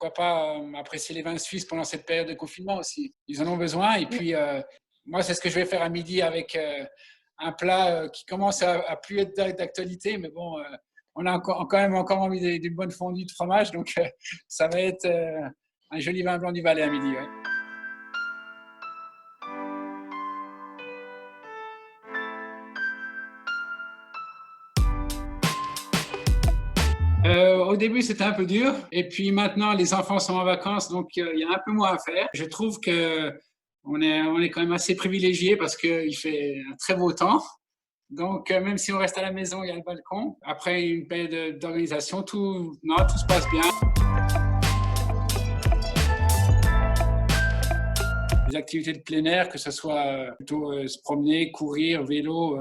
pourquoi pas apprécier les vins suisses pendant cette période de confinement aussi. Ils en ont besoin. Et puis, moi, c'est ce que je vais faire à midi avec un plat qui commence à plus être d'actualité, mais bon, on a quand même encore envie d'une bonne fondue de fromage, donc ça va être un joli vin blanc du Valais à midi. Ouais. Au début, c'était un peu dur. Et puis maintenant, les enfants sont en vacances, donc il y a un peu moins à faire. Je trouve que on est quand même assez privilégiés parce qu'il fait un très beau temps. Donc, même si on reste à la maison, il y a le balcon. Après une période d'organisation, non, tout se passe bien. Les activités de plein air, que ce soit plutôt se promener, courir, vélo.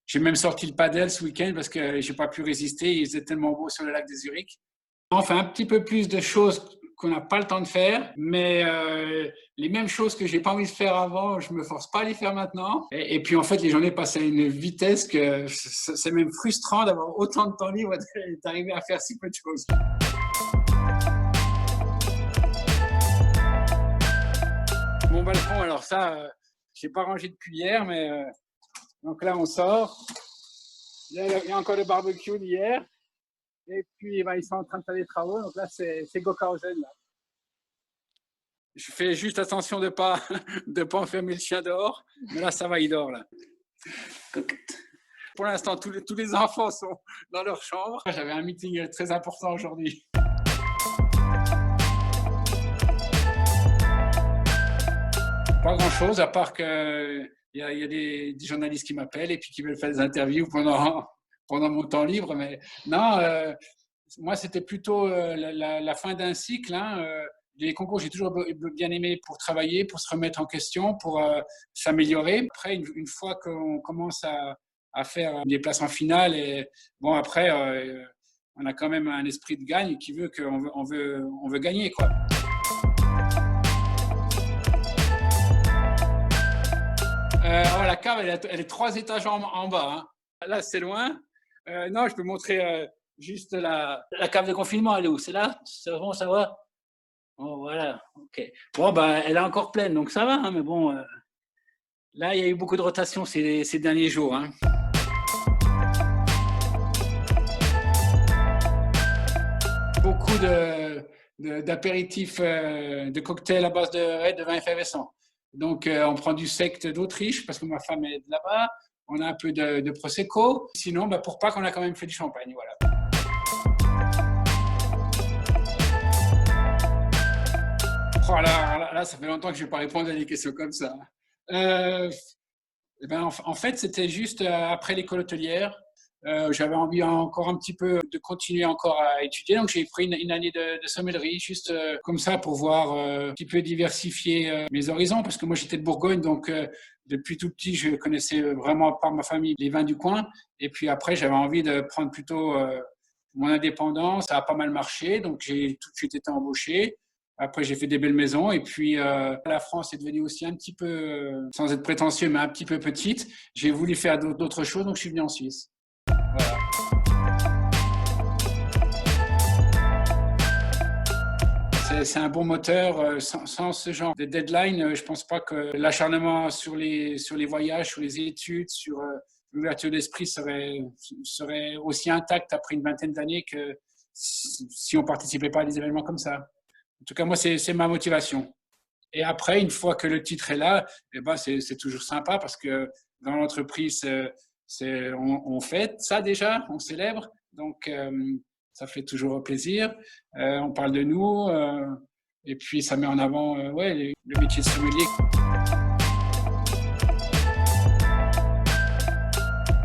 J'ai même sorti le paddle ce week-end parce que je n'ai pas pu résister. Il était tellement beau sur le lac de Zurich. On fait un petit peu plus de choses qu'on n'a pas le temps de faire, mais les mêmes choses que j'ai pas envie de faire avant, je me force pas à les faire maintenant. Et puis en fait, les journées passent à une vitesse que c'est même frustrant d'avoir autant de temps libre et d'arriver à faire si peu de choses. Mon balcon, alors ça, j'ai pas rangé depuis hier, mais donc là on sort. Là, il y a encore le barbecue d'hier. Et puis, ils sont en train de faire des travaux. Donc là, c'est Gockhausen. Là. Je fais juste attention de pas enfermer le chien dehors. Mais là, ça va, il dort. Là. Pour l'instant, tous les enfants sont dans leur chambre. J'avais un meeting très important aujourd'hui. Pas grand-chose, à part qu'il y a des journalistes qui m'appellent et puis qui veulent faire des interviews pendant mon temps libre. Mais non, moi, c'était plutôt la fin d'un cycle. Les concours, j'ai toujours bien aimé pour travailler, pour se remettre en question, pour s'améliorer. Après, une fois qu'on commence à faire des places en finale, et bon, après, on a quand même un esprit de gagne qui veut qu'on veut gagner, quoi. La cave, elle est 3 étages en bas. Hein. Là, c'est loin. Non, je peux montrer juste la cave de confinement. Elle est où? C'est là? C'est bon, ça va? Oh, voilà. Ok. Bon, ben, elle est encore pleine, donc ça va. Hein, mais bon, là, il y a eu beaucoup de rotation ces derniers jours. Hein. Beaucoup d'apéritifs, de cocktails à base de vin effervescent. Donc, on prend du sect d'Autriche parce que ma femme est de là-bas. On a un peu de Prosecco. Sinon, pour Pâques, on a quand même fait du champagne. Voilà. Oh là, ça fait longtemps que je n'ai pas répondu à des questions comme ça. En fait, c'était juste après l'école hôtelière. J'avais envie encore un petit peu de continuer encore à étudier, donc j'ai pris une année de sommellerie, juste comme ça pour voir un petit peu diversifier mes horizons, parce que moi j'étais de Bourgogne, donc depuis tout petit je connaissais vraiment par ma famille les vins du coin, et puis après j'avais envie de prendre plutôt mon indépendance. Ça a pas mal marché, donc j'ai tout de suite été embauché. Après, j'ai fait des belles maisons et puis la France est devenue aussi un petit peu, sans être prétentieux, mais un petit peu petite. J'ai voulu faire d'autres choses, donc je suis venu en Suisse. Voilà. C'est un bon moteur. Sans ce genre de deadline, je ne pense pas que l'acharnement sur les voyages, sur les études, sur l'ouverture d'esprit serait aussi intact après une vingtaine d'années que si on ne participait pas à des événements comme ça. En tout cas, moi, c'est ma motivation. Et après, une fois que le titre est là, eh ben, c'est toujours sympa parce que dans l'entreprise, on fête ça déjà, on célèbre. Donc, ça fait toujours plaisir. On parle de nous et puis ça met en avant le métier de sommelier.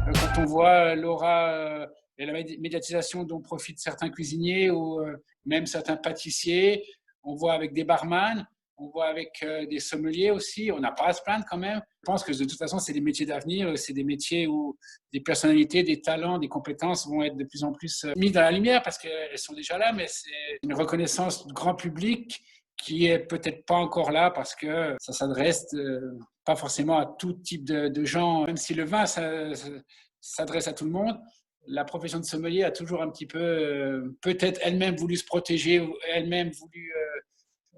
Quand on voit l'aura et la médiatisation dont profitent certains cuisiniers ou même certains pâtissiers, on voit avec des barman, on voit avec des sommeliers aussi, on n'a pas à se plaindre quand même. Je pense que de toute façon, c'est des métiers d'avenir, c'est des métiers où des personnalités, des talents, des compétences vont être de plus en plus mis dans la lumière parce qu'elles sont déjà là, mais c'est une reconnaissance du grand public qui est peut-être pas encore là parce que ça s'adresse pas forcément à tout type de gens, même si le vin ça s'adresse à tout le monde. la profession de sommelier a toujours un petit peu, peut-être elle-même voulu se protéger, elle-même voulu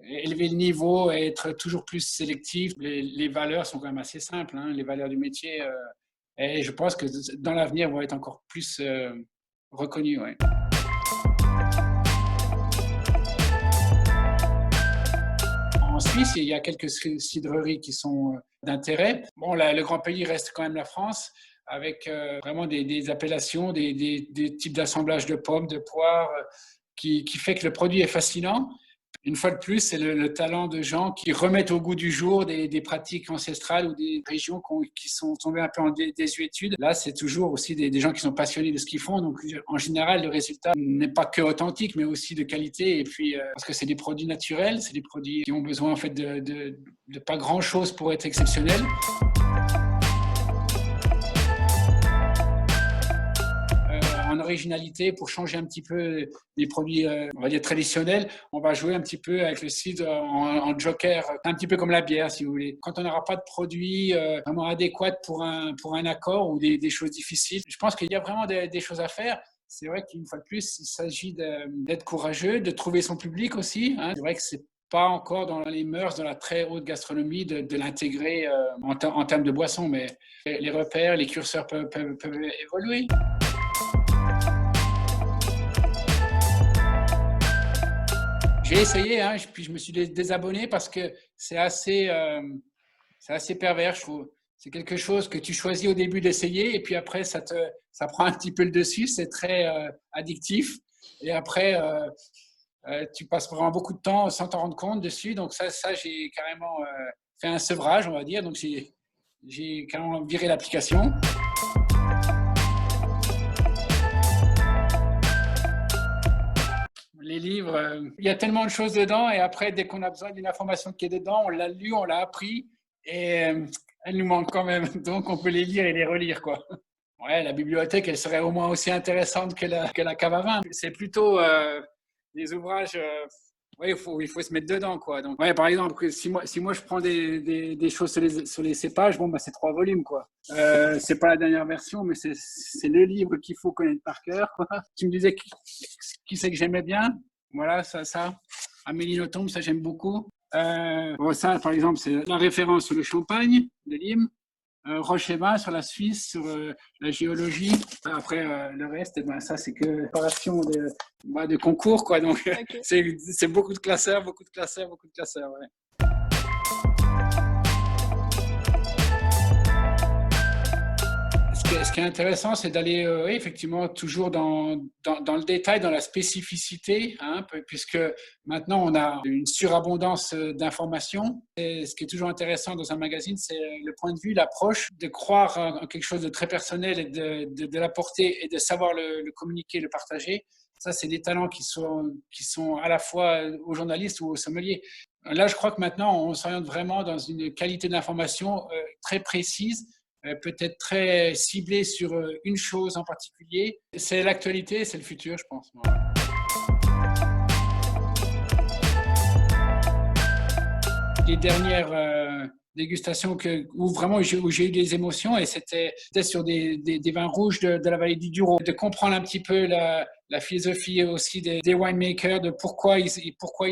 élever le niveau et être toujours plus sélectif. Les valeurs sont quand même assez simples, hein, les valeurs du métier. Et je pense que dans l'avenir, vont être encore plus reconnues. Ouais. En Suisse, il y a quelques cidreries qui sont d'intérêt. Bon, le grand pays reste quand même la France, avec vraiment des appellations, des types d'assemblage de pommes, de poires, qui fait que le produit est fascinant. Une fois de plus, c'est le talent de gens qui remettent au goût du jour des pratiques ancestrales ou des régions qui sont tombées un peu en désuétude. Là, c'est toujours aussi des gens qui sont passionnés de ce qu'ils font. Donc, en général, le résultat n'est pas que authentique, mais aussi de qualité. Et puis, parce que c'est des produits naturels, c'est des produits qui ont besoin en fait de pas grand-chose pour être exceptionnels. En originalité, pour changer un petit peu des produits, on va dire traditionnels, on va jouer un petit peu avec le cidre en joker, un petit peu comme la bière, si vous voulez. Quand on n'aura pas de produit vraiment adéquat pour un accord ou des choses difficiles, je pense qu'il y a vraiment des choses à faire. C'est vrai qu'une fois de plus, il s'agit d'être courageux, de trouver son public aussi. Hein. C'est vrai que c'est pas encore dans les mœurs, dans la très haute gastronomie, de l'intégrer en termes de boissons, mais les repères, les curseurs peuvent évoluer. J'ai essayé, hein, puis je me suis désabonné parce que c'est assez pervers, je trouve. C'est quelque chose que tu choisis au début d'essayer et puis après, ça prend un petit peu le dessus. C'est très addictif. Et après, tu passes vraiment beaucoup de temps sans t'en rendre compte dessus. Donc ça j'ai carrément fait un sevrage, on va dire. Donc j'ai carrément viré l'application. Les livres, il y a tellement de choses dedans et après, dès qu'on a besoin d'une information qui est dedans, on l'a lu, on l'a appris et elle nous manque quand même. Donc, on peut les lire et les relire, quoi. Ouais, la bibliothèque, elle serait au moins aussi intéressante que la cave à vin. C'est plutôt des ouvrages. Ouais, il faut se mettre dedans, quoi. Donc, ouais, par exemple, si moi je prends des choses sur les cépages, bon, bah, c'est 3 volumes, quoi. C'est pas la dernière version, mais c'est le livre qu'il faut connaître par cœur, quoi. Tu me disais qui c'est que j'aimais bien. Voilà, ça. Amélie Nothomb, ça j'aime beaucoup. Bon, ça, par exemple, c'est la référence sur le champagne de Nîmes. Rochema sur la Suisse, sur la géologie. Après, le reste, ben, ça, c'est que préparation de concours, quoi. Donc, okay. C'est beaucoup de classeurs, ouais. Ce qui est intéressant, c'est d'aller oui, effectivement toujours dans le détail, dans la spécificité, hein, puisque maintenant on a une surabondance d'informations. Et ce qui est toujours intéressant dans un magazine, c'est le point de vue, l'approche, de croire en quelque chose de très personnel et de l'apporter et de savoir le communiquer, le partager. Ça, c'est des talents qui sont à la fois aux journalistes ou aux sommeliers. Là, je crois que maintenant, on s'oriente vraiment dans une qualité d'information très précise, peut-être très ciblé sur une chose en particulier. C'est l'actualité, c'est le futur, je pense. Ouais. Les dernières dégustations où j'ai eu des émotions, et c'était sur des vins rouges de la vallée du Douro, de comprendre un petit peu la philosophie aussi des winemakers, de pourquoi ils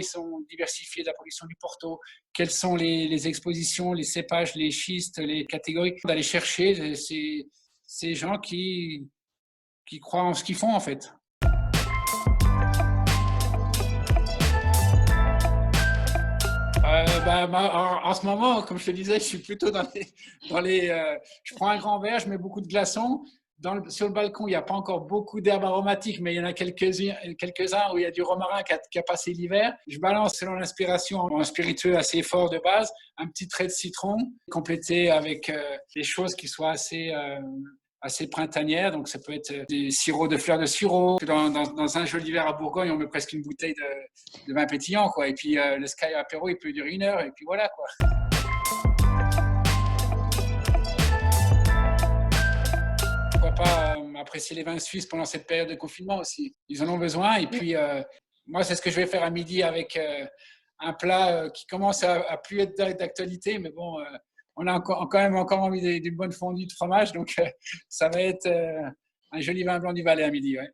sont diversifiés de la production du Porto, quelles sont les expositions, les cépages, les schistes, les catégories, d'aller chercher ces gens qui croient en ce qu'ils font en fait. En ce moment, comme je te disais, je suis plutôt je prends un grand verre, je mets beaucoup de glaçons. Sur le balcon, il n'y a pas encore beaucoup d'herbes aromatiques, mais il y en a quelques-uns où il y a du romarin qui a passé l'hiver. Je balance selon l'inspiration un spiritueux assez fort de base, un petit trait de citron, complété avec des choses qui soient assez printanières. Donc, ça peut être des sirops de fleurs de sureau. Dans un joli verre à Bourgogne, on met presque une bouteille de vin pétillant, quoi. Et puis, le Sky Apéro, il peut durer 1 heure. Et puis, voilà, quoi. Pourquoi pas apprécier les vins suisses pendant cette période de confinement aussi. Ils en ont besoin. Et puis, moi, c'est ce que je vais faire à midi avec un plat qui commence à plus être d'actualité. Mais bon... on a quand même envie d'une bonne fondue de fromage, donc ça va être Un joli vin blanc du Valais à midi, ouais.